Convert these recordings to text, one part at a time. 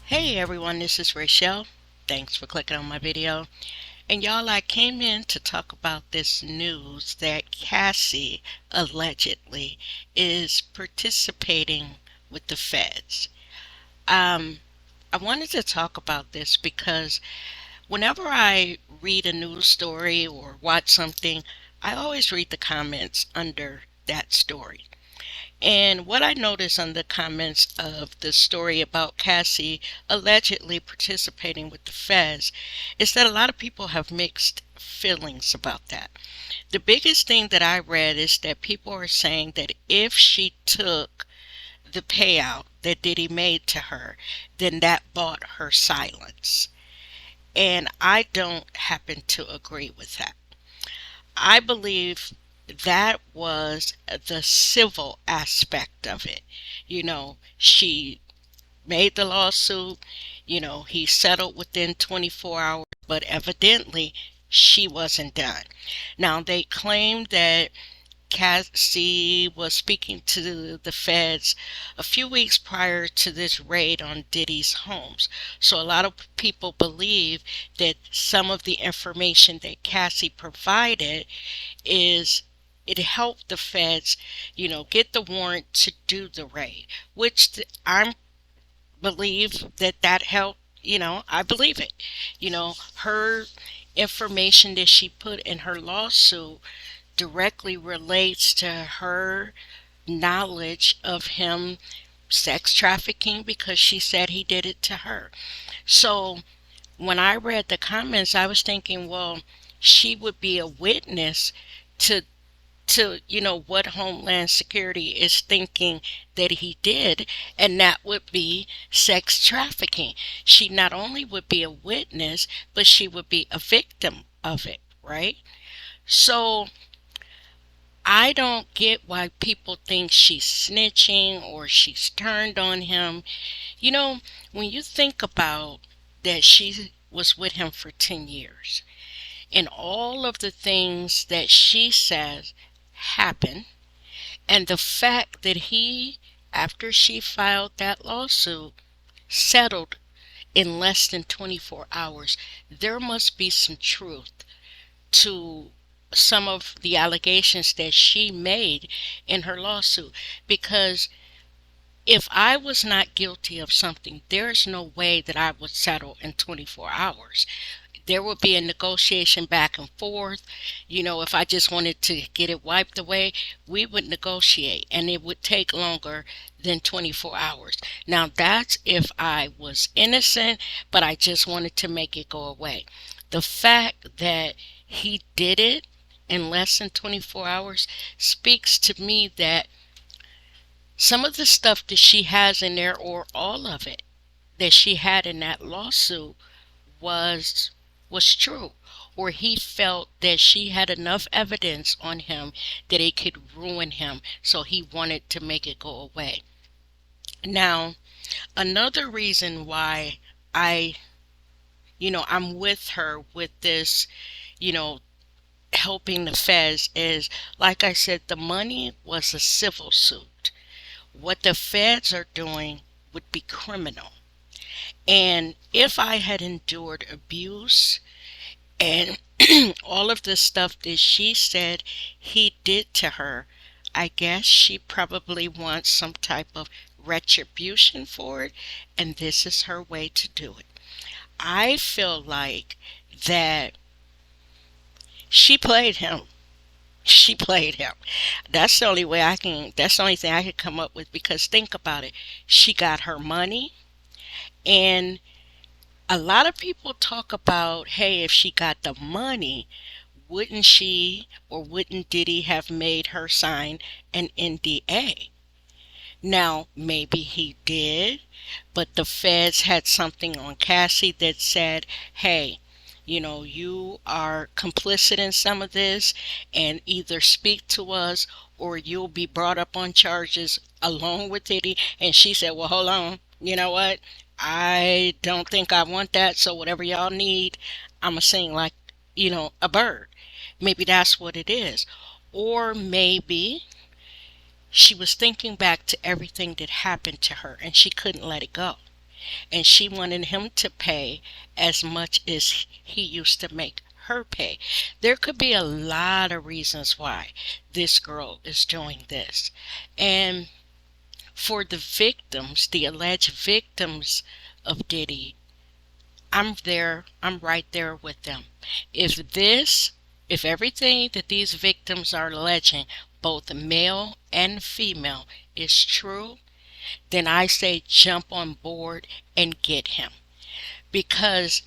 Hey everyone, this is Rachel. Thanks for clicking on my video. And y'all, I came in to talk about this news that Cassie allegedly is participating with the feds. Um, I wanted to talk about this because whenever I read a news story or watch something, I always read the comments under that story. And what I noticed on the comments of the story about Cassie allegedly participating with the feds is that a lot of people have mixed feelings about that. The biggest thing that I read is that people are saying that if she took the payout that Diddy made to her, then that bought her silence. And I don't happen to agree with that. I believe that was the civil aspect of it. She made the lawsuit, he settled within 24 hours, but evidently she wasn't done. Now, they claim that Cassie was speaking to the feds a few weeks prior to this raid on Diddy's homes. So a lot of people believe that some of the information that Cassie provided is it helped the feds, get the warrant to do the raid, which I believe that helped. I believe it. Her information that she put in her lawsuit directly relates to her knowledge of him sex trafficking because she said he did it to her. So when I read the comments, I was thinking, well, she would be a witness to what Homeland Security is thinking that he did, and that would be sex trafficking. She not only would be a witness, but she would be a victim of it, right? So I don't get why people think she's snitching or she's turned on him. When you think about that, she was with him for 10 years, and all of the things that she says happened, and the fact that he, after she filed that lawsuit, settled in less than 24 hours, there must be some truth to some of the allegations that she made in her lawsuit. Because if I was not guilty of something, there's no way that I would settle in 24 hours. There would be a negotiation back and forth. If I just wanted to get it wiped away, we would negotiate, and it would take longer than 24 hours. Now, that's if I was innocent, but I just wanted to make it go away. The fact that he did it in less than 24 hours speaks to me that some of the stuff that she has in there, or all of it that she had in that lawsuit, was true, or he felt that she had enough evidence on him that it could ruin him, so he wanted to make it go away. Now, another reason why I'm with her with this, you know, helping the feds is, like I said, the money was a civil suit. What the feds are doing would be criminal. And if I had endured abuse and all of the stuff that she said he did to her, I guess she probably wants some type of retribution for it, and this is her way to do it. I feel like that she played him. She played him. That's the only thing I could come up with, because think about it. She got her money, and a lot of people talk about, hey, if she got the money, wouldn't she or wouldn't Diddy have made her sign an NDA? Now, maybe he did, but the feds had something on Cassie that said, hey, you are complicit in some of this, and either speak to us or you'll be brought up on charges along with Diddy. And she said, well, hold on. You know what? I don't think I want that. So whatever y'all need, I'm going to sing like, a bird. Maybe that's what it is. Or maybe she was thinking back to everything that happened to her and she couldn't let it go. and she wanted him to pay as much as he used to make her pay. There could be a lot of reasons why this girl is doing this. And for the victims, the alleged victims of Diddy, I'm there, I'm right there with them. If this, if everything that these victims are alleging, both male and female, is true, then I say jump on board and get him. Because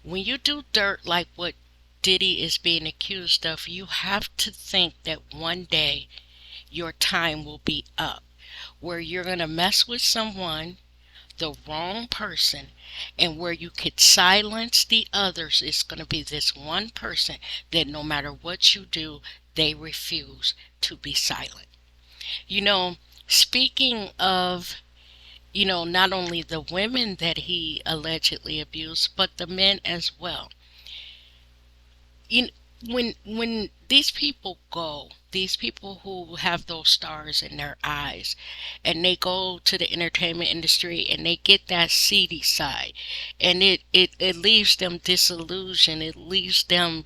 when you do dirt like what Diddy is being accused of, you have to think that one day your time will be up, where you're going to mess with someone, the wrong person, and where you could silence the others. It's going to be this one person that no matter what you do, they refuse to be silent. You know, speaking of, not only the women that he allegedly abused, but the men as well. You when these people go, these people who have those stars in their eyes, and they go to the entertainment industry and they get that seedy side, and it leaves them disillusioned. It leaves them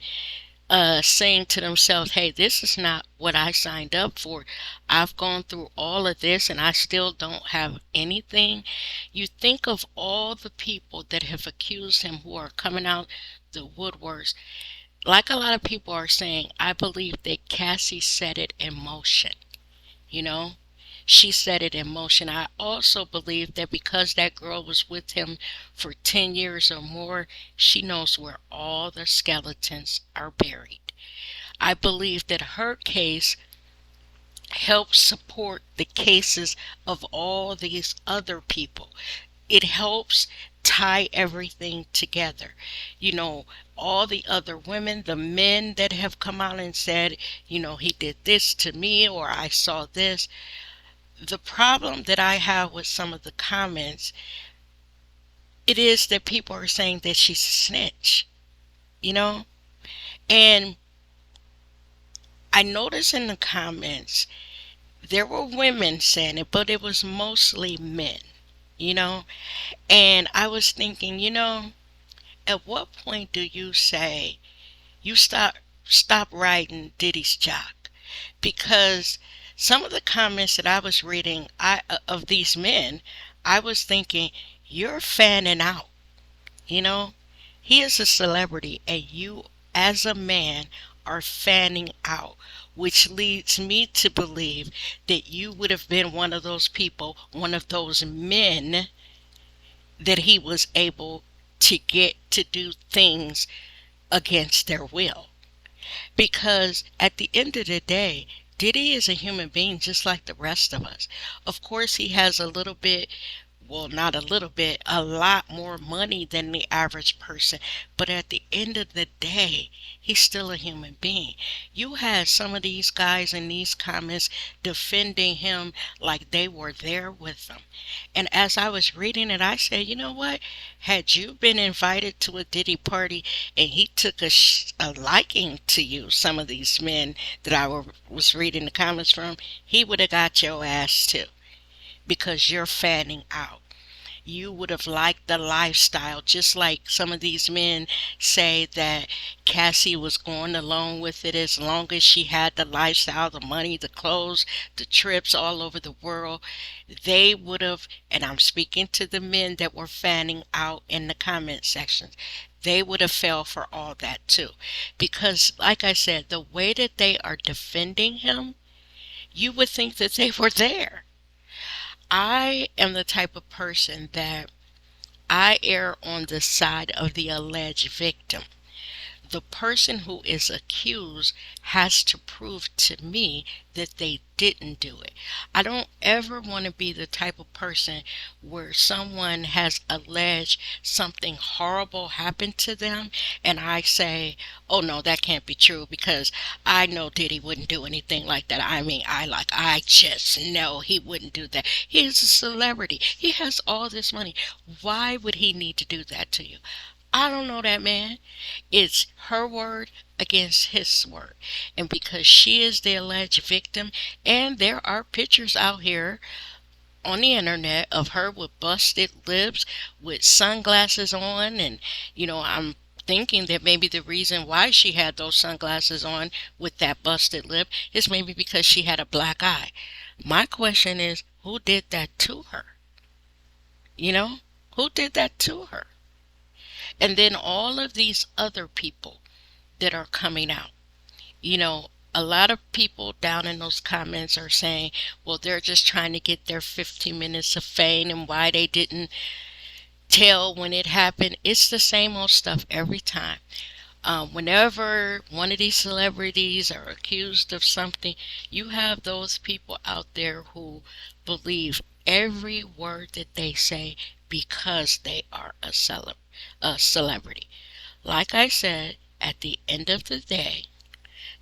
saying to themselves, hey, this is not what I signed up for. I've gone through all of this and I still don't have anything. You think of all the people that have accused him who are coming out the woodworks. Like a lot of people are saying, I believe that Cassie set it in motion. You know, she set it in motion. I also believe that because that girl was with him for 10 years or more, she knows where all the skeletons are buried. I believe that her case helps support the cases of all these other people. It helps tie everything together. You know, all the other women, the men that have come out and said, he did this to me or I saw this. The problem that I have with some of the comments, it is that people are saying that she's a snitch, you know? And I noticed in the comments, there were women saying it, but it was mostly men, you know? And I was thinking, at what point do you say you stop riding Diddy's jock? Because some of the comments that I was reading of these men, I was thinking, you're fanning out, you know? He is a celebrity and you as a man are fanning out, which leads me to believe that you would have been one of those people, one of those men that he was able to get to do things against their will. Because at the end of the day, Diddy is a human being just like the rest of us. Of course, he has a little bit, well, not a little bit, a lot more money than the average person. But at the end of the day, he's still a human being. You had some of these guys in these comments defending him like they were there with him. And as I was reading it, I said, you know what? Had you been invited to a Diddy party and he took a liking to you, some of these men that was reading the comments from, he would have got your ass too, because you're fanning out. You would have liked the lifestyle, just like some of these men say that Cassie was going along with it as long as she had the lifestyle, the money, the clothes, the trips all over the world. They would have, and I'm speaking to the men that were fanning out in the comment sections, they would have fell for all that too. Because, like I said, the way that they are defending him, you would think that they were there. I am the type of person that I err on the side of the alleged victim. The person who is accused has to prove to me that they didn't do it. I don't ever want to be the type of person where someone has alleged something horrible happened to them and I say, oh no, that can't be true because I know Diddy wouldn't do anything like that. I just know he wouldn't do that. He's a celebrity. He has all this money. Why would he need to do that to you? I don't know that man. It's her word against his word. And because she is the alleged victim, and there are pictures out here on the internet of her with busted lips with sunglasses on, and I'm thinking that maybe the reason why she had those sunglasses on with that busted lip is maybe because she had a black eye. My question is, who did that to her? you know who did that to her? And then all of these other people that are coming out. A lot of people down in those comments are saying, well, they're just trying to get their 15 minutes of fame and why they didn't tell when it happened. It's the same old stuff every time. Whenever one of these celebrities are accused of something, you have those people out there who believe every word that they say because they are a celebrity. Like I said, at the end of the day,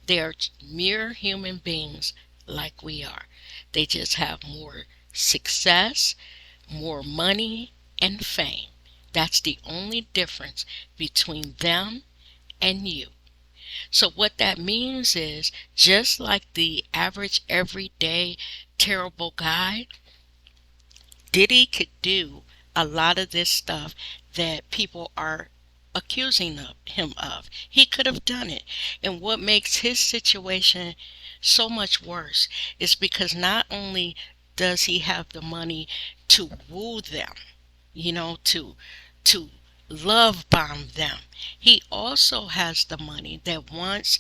they are mere human beings like we are. They just have more success, more money, and fame. That's the only difference between them and you. So what that means is, just like the average everyday terrible guy, Diddy could do a lot of this stuff that people are accusing him of. He could have done it. And what makes his situation so much worse is because not only does he have the money to woo them, to love bomb them, he also has the money that once,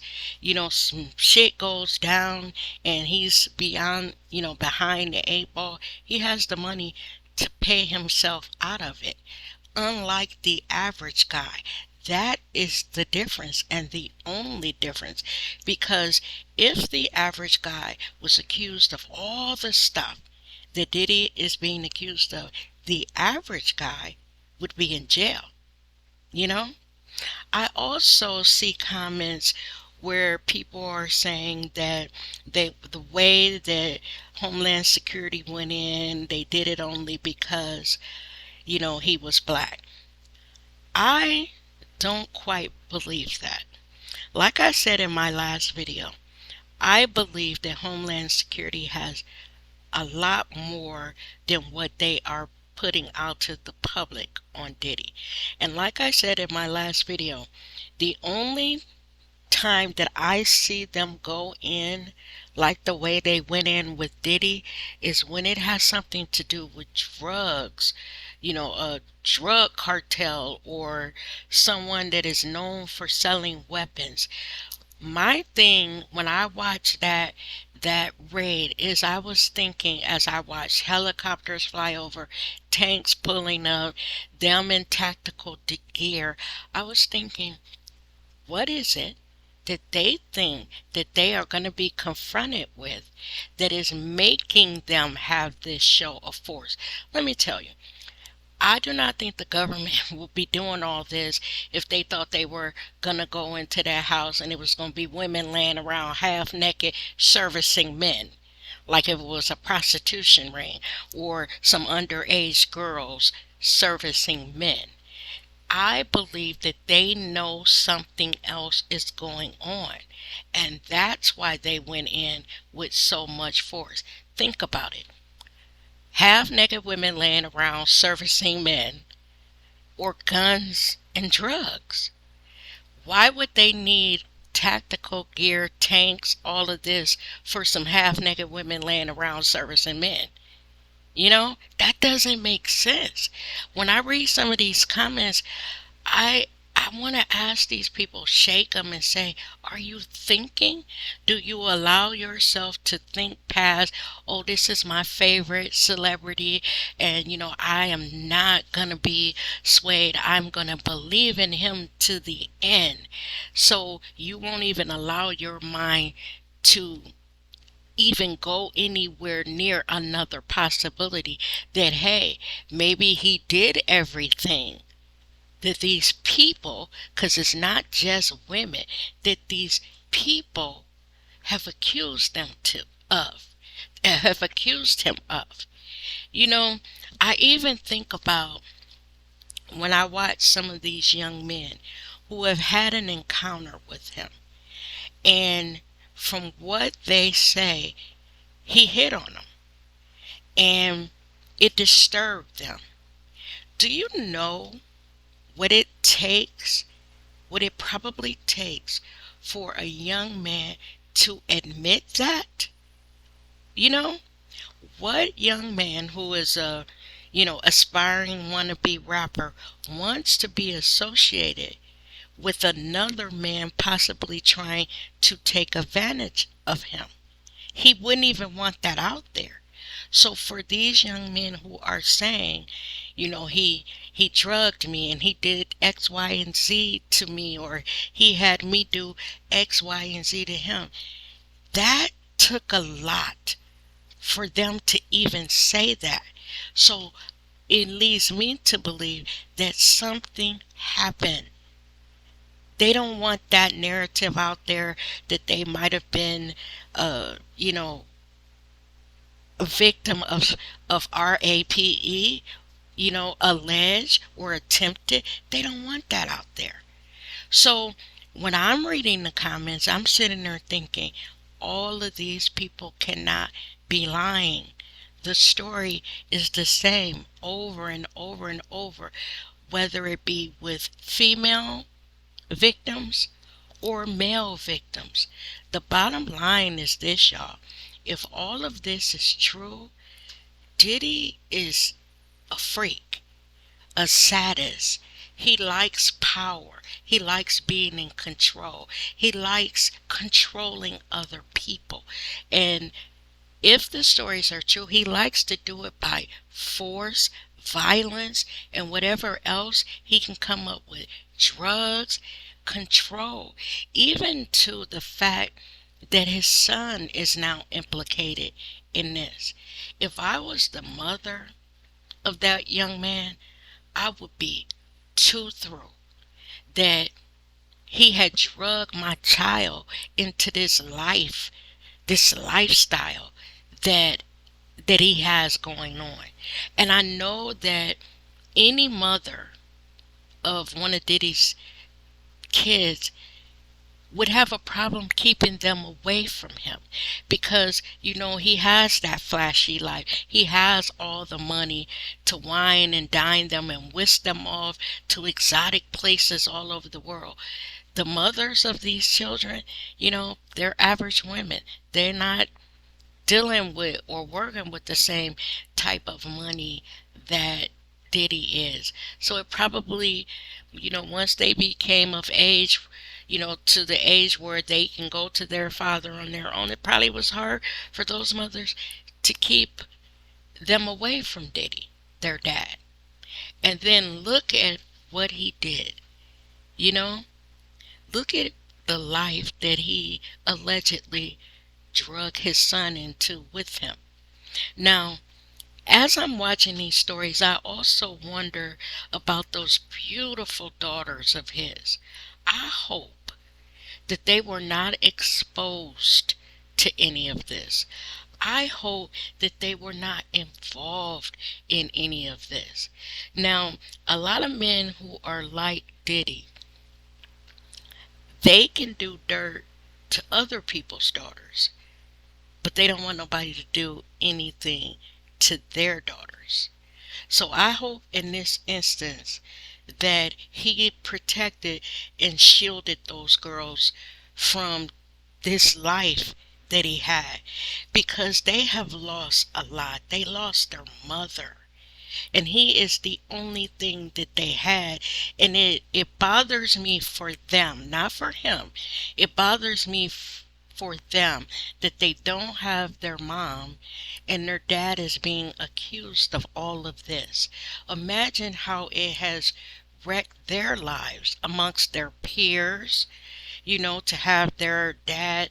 some shit goes down and he's beyond, behind the eight ball, he has the money to pay himself out of it. Unlike the average guy. That is the difference, and the only difference. Because if the average guy was accused of all the stuff that Diddy is being accused of, the average guy would be in jail. You know? I also see comments where people are saying that the way that Homeland Security went in, they did it only because, he was black. I don't quite believe that. Like I said in my last video, I believe that Homeland Security has a lot more than what they are putting out to the public on Diddy. And like I said in my last video, the only time that I see them go in like the way they went in with Diddy is when it has something to do with drugs, a drug cartel or someone that is known for selling weapons. My thing when I watched that raid is I was thinking, as I watched helicopters fly over, tanks pulling up, them in tactical gear, I was thinking, what is it that they think that they are going to be confronted with that is making them have this show of force? Let me tell you, I do not think the government would be doing all this if they thought they were going to go into their house and it was going to be women laying around half naked servicing men. Like if it was a prostitution ring or some underage girls servicing men. I believe that they know something else is going on. And that's why they went in with so much force. Think about it. Half naked women laying around servicing men, or guns and drugs. Why would they need tactical gear, tanks, all of this for some half naked women laying around servicing men? That doesn't make sense. When I read some of these comments, I want to ask these people, shake them and say, are you thinking? Do you allow yourself to think past, oh, this is my favorite celebrity and, I am not going to be swayed. I'm going to believe in him to the end. So you won't even allow your mind to even go anywhere near another possibility that, hey, maybe he did everything that these people, because it's not just women, that these people have accused have accused him of. I even think about when I watch some of these young men who have had an encounter with him, and from what they say, he hit on them. And It disturbed them. Do you know what it takes, what it probably takes for a young man to admit that? You know, what young man who is a, aspiring wannabe rapper wants to be associated with another man possibly trying to take advantage of him? He wouldn't even want that out there. So for these young men who are saying, he drugged me and he did X, Y, and Z to me, or he had me do X, Y, and Z to him, that took a lot for them to even say that. So it leads me to believe that something happened. They don't want that narrative out there that they might have been, a victim of RAPE, alleged or attempted. They don't want that out there. So when I'm reading the comments, I'm sitting there thinking, all of these people cannot be lying. The story is the same over and over and over, whether it be with female victims or male victims. The bottom line is this, y'all. If all of this is true, Diddy is a freak, a sadist. He likes power. He likes being in control. He likes controlling other people. And if the stories are true, he likes to do it by force, violence, and whatever else he can come up with. Drugs, control, even to the fact that his son is now implicated in this. If I was the mother of that young man, I would be too through that he had drugged my child into this life, this lifestyle that he has going on. And I know that any mother of one of Diddy's kids would have a problem keeping them away from him because he has that flashy life. He has all the money to wine and dine them and whisk them off to exotic places all over the world. The mothers of these children, they're average women. They're not dealing with or working with the same type of money that Diddy is. So it probably, once they became of age, to the age where they can go to their father on their own, it probably was hard for those mothers to keep them away from Diddy, their dad. And then look at what he did. Look at the life that he allegedly drug his son into with him. Now, as I'm watching these stories, I also wonder about those beautiful daughters of his. I hope that they were not exposed to any of this. I hope that they were not involved in any of this. Now, a lot of men who are like Diddy, they can do dirt to other people's daughters, but they don't want nobody to do anything to their daughters. So I hope in this instance that he protected and shielded those girls from this life that he had, because they have lost a lot. They lost their mother, and he is the only thing that they had. And it bothers me for them, not for him. It bothers me for them that they don't have their mom and their dad is being accused of all of this. Imagine how it has wrecked their lives amongst their peers, to have their dad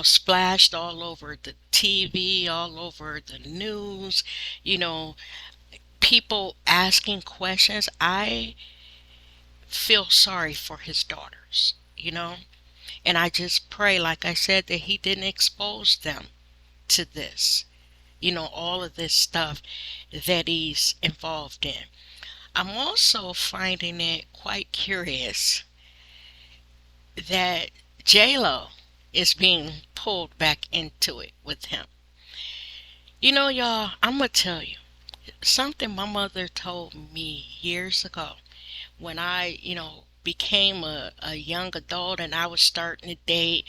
splashed all over the TV, all over the news, you know, people asking questions. I feel sorry for his daughters. And I just pray, like I said, that he didn't expose them to this, all of this stuff that he's involved in. I'm also finding it quite curious that J-Lo is being pulled back into it with him. Y'all, I'm going to tell you something my mother told me years ago when I, became a young adult and I was starting to date,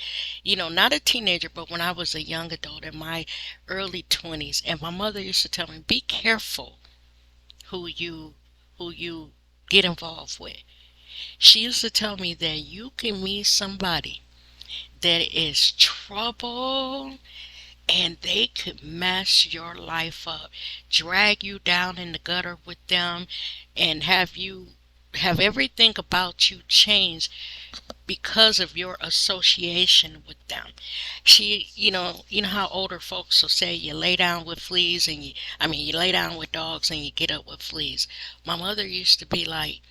not a teenager, but when I was a young adult in my early 20s. And my mother used to tell me, be careful who you get involved with. She used to tell me that you can meet somebody that is trouble and they could mess your life up, drag you down in the gutter with them, and have everything about you change because of your association with them. You know how older folks will say you lay down with fleas and you lay down with dogs and you get up with fleas. My mother used to be like,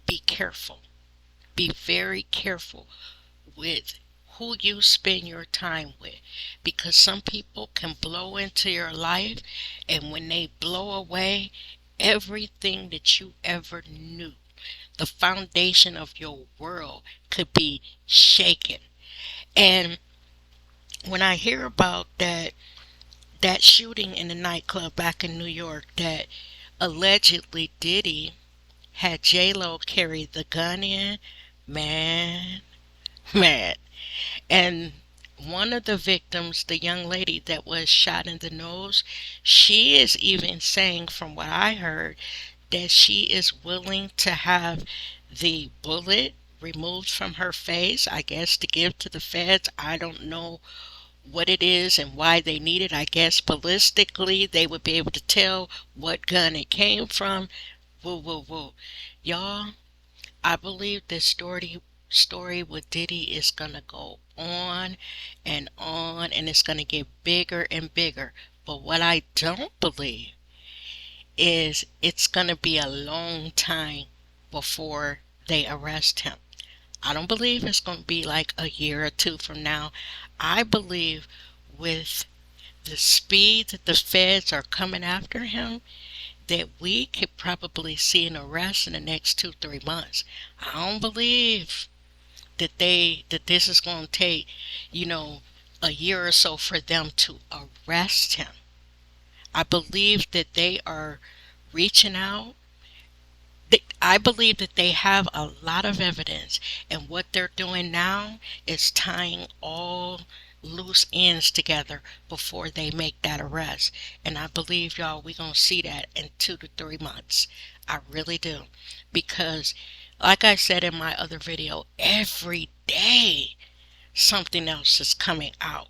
be careful. Be very careful with who you spend your time with, because some people can blow into your life, and when they blow away, everything that you ever knew, the foundation of your world, could be shaken. And when I hear about that shooting in the nightclub back in New York, that allegedly Diddy had J Lo carry the gun in, man, man. And one of the victims, the young lady that was shot in the nose, she is even saying, from what I heard, that she is willing to have the bullet removed from her face, I guess to give to the feds. I don't know what it is and why they need it. I guess ballistically they would be able to tell what gun it came from. Whoa, whoa, whoa. Y'all, I believe this story with Diddy is gonna go on, and it's gonna get bigger and bigger. But what I don't believe is it's gonna be a long time before they arrest him. I don't believe it's gonna be like a year or two from now. I believe with the speed that the feds are coming after him, that we could probably see an arrest in the next 2, 3 months. I don't believe that this is going to take, you know, a year or so for them to arrest him. I believe that they are reaching out. I believe that they have a lot of evidence, and what they're doing now is tying all loose ends together before they make that arrest. And I believe, y'all, we're going to see that in 2 to 3 months. I really do. Because, like I said in my other video, every day something else is coming out,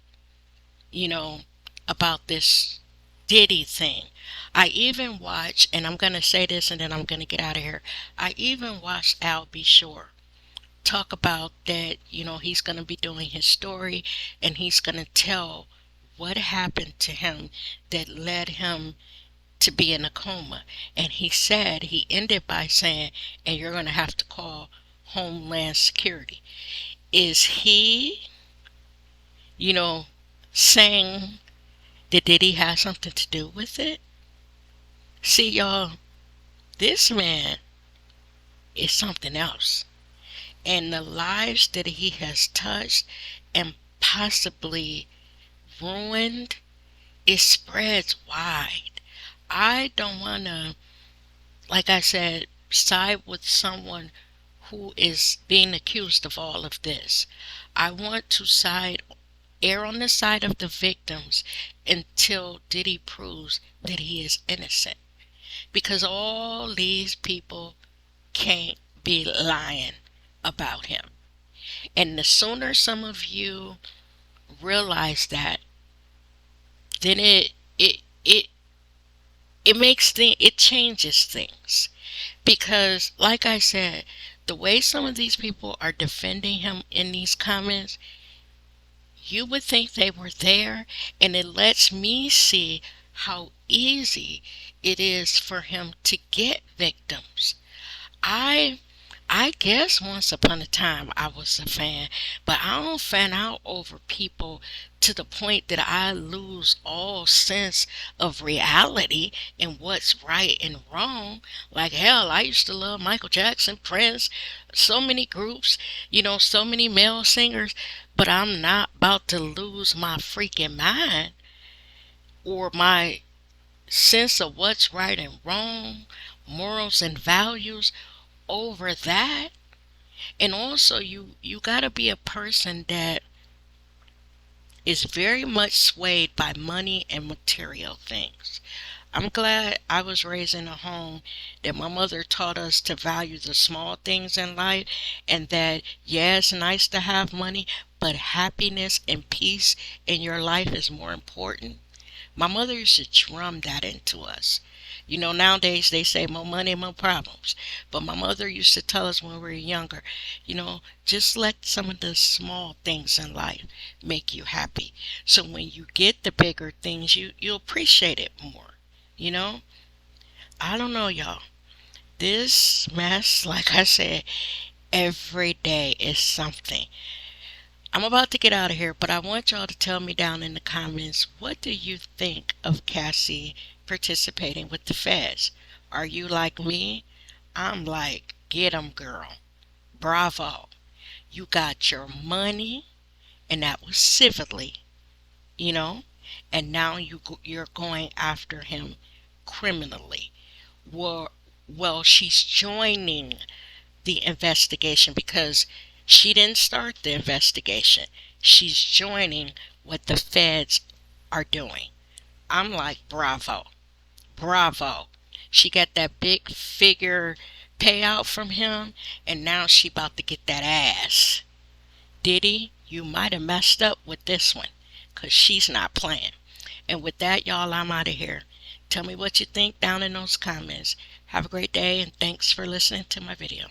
you know, about this Diddy thing. I even watched, and I'm going to say this and then I'm going to get out of here. I even watched Al B. Shore talk about that, he's going to be doing his story and he's going to tell what happened to him that led him to be in a coma. And he ended by saying, and you're going to have to call Homeland Security. Is he, saying that Diddy has something to do with it? See, y'all, this man is something else. And the lives that he has touched and possibly ruined, it spreads wide. I don't want to, like I said, side with someone who is being accused of all of this. I want to err on the side of the victims until Diddy proves that he is innocent. Because all these people can't be lying about him. And the sooner some of you realize that, then it changes things. Because like I said, the way some of these people are defending him in these comments, you would think they were there, and it lets me see how easy it is for him to get victims. I guess once upon a time I was a fan, but I don't fan out over people to the point that I lose all sense of reality and what's right and wrong. Like hell, I used to love Michael Jackson, Prince, so many groups, so many male singers, but I'm not about to lose my freaking mind or my sense of what's right and wrong, morals and values over that. And also you got to be a person that is very much swayed by money and material things. I'm glad I was raised in a home that my mother taught us to value the small things in life, and that, yeah, it's nice to have money, but happiness and peace in your life is more important. My mother used to drum that into us. You know, nowadays they say more money, more problems. But my mother used to tell us when we were younger, just let some of the small things in life make you happy. So when you get the bigger things, you appreciate it more. You know? I don't know, y'all. This mess, like I said, every day is something. I'm about to get out of here, but I want y'all to tell me down in the comments, what do you think of Cassie participating with the feds? Are you like me? I'm like, get 'em, girl. Bravo. You got your money, and that was civilly, you know, and now you're going after him criminally. Well, well, she's joining the investigation because she didn't start the investigation. She's joining what the feds are doing. I'm like, bravo, bravo. She got that big figure payout from him, and now she about to get that ass. Diddy, you might have messed up with this one, 'cause she's not playing. And with that, y'all, I'm out of here. Tell me what you think down in those comments. Have a great day, and thanks for listening to my video.